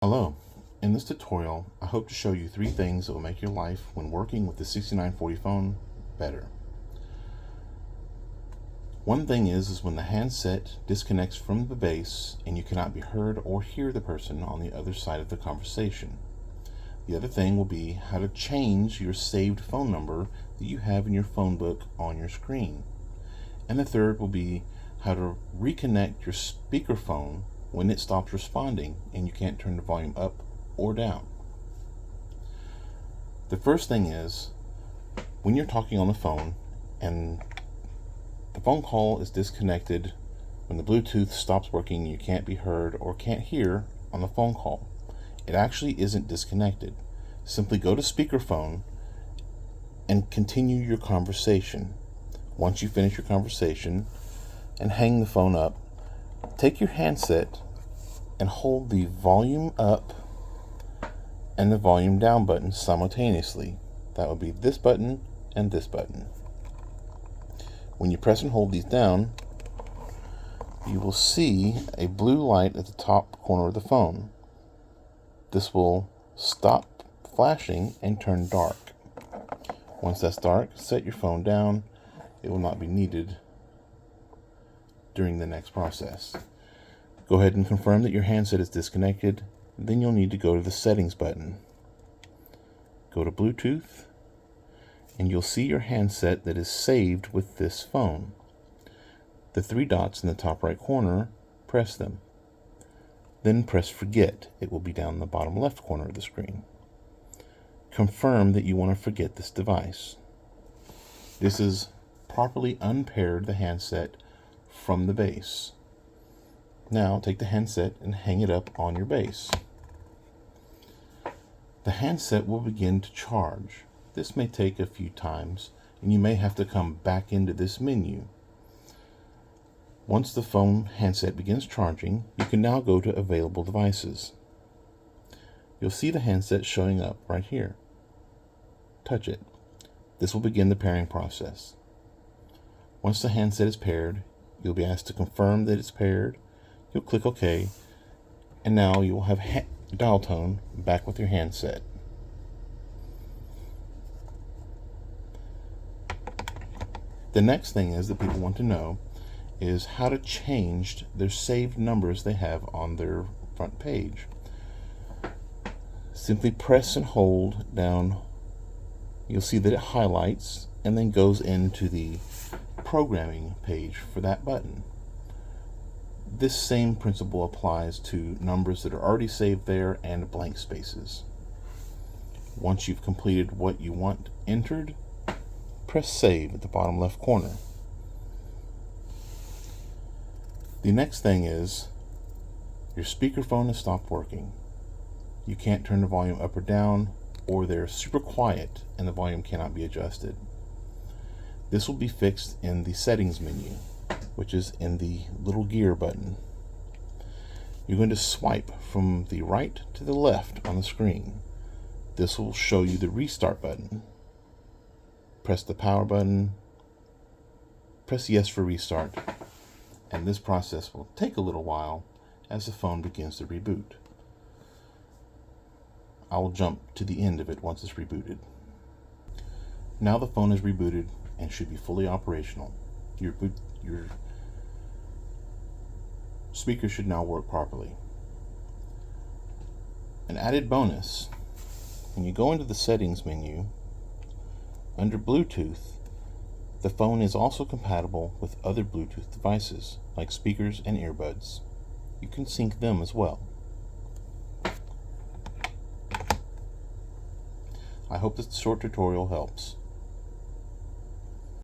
Hello, in this tutorial I hope to show you 3 things that will make your life when working with the 6940 phone better. One thing is when the handset disconnects from the base and you cannot be heard or hear the person on the other side of the conversation. The other thing will be how to change your saved phone number that you have in your phone book on your screen. And the third will be how to reconnect your speakerphone when it stops responding and you can't turn the volume up or down. The first thing is when you're talking on the phone and the phone call is disconnected, when the Bluetooth stops working and you can't be heard or can't hear on the phone call, it actually isn't disconnected. Simply go to speakerphone and continue your conversation. Once you finish your conversation and hang the phone up, take your handset and hold the volume up and the volume down button simultaneously. That would be this button and this button. When you press and hold these down, you will see a blue light at the top corner of the phone. This will stop flashing and turn dark. Once that's dark, set your phone down. It will not be needed during the next process. Go ahead and confirm that your handset is disconnected. Then you'll need to go to the settings button. Go to Bluetooth, and you'll see your handset that is saved with this phone. The 3 dots in the top right corner, press them. Then press forget. It will be down in the bottom left corner of the screen. Confirm that you want to forget this device. This is properly unpaired the handset from the base. Now take the handset and hang it up on your base. The handset will begin to charge. This may take a few times and you may have to come back into this menu. Once the phone handset begins charging, you can now go to available devices. You'll see the handset showing up right here. Touch it. This will begin the pairing process. Once the handset is paired, you'll be asked to confirm that it's paired. You'll click OK, and now you will have dial tone back with your handset. The next thing is that people want to know is how to change their saved numbers they have on their front page. Simply press and hold down. You'll see that it highlights and then goes into the programming page for that button. This same principle applies to numbers that are already saved there and blank spaces. Once you've completed what you want entered, press save at the bottom left corner. The next thing is your speakerphone has stopped working. You can't turn the volume up or down, or they're super quiet and the volume cannot be adjusted. This will be fixed in the settings menu, which is in the little gear button. You're going to swipe from the right to the left on the screen. This will show you the restart button. Press the power button, press yes for restart, and this process will take a little while as the phone begins to reboot. I will jump to the end of it once it's rebooted. Now the phone is rebooted and should be fully operational. Your speaker should now work properly. An added bonus, when you go into the settings menu, under Bluetooth, the phone is also compatible with other Bluetooth devices like speakers and earbuds. You can sync them as well. I hope this short tutorial helps.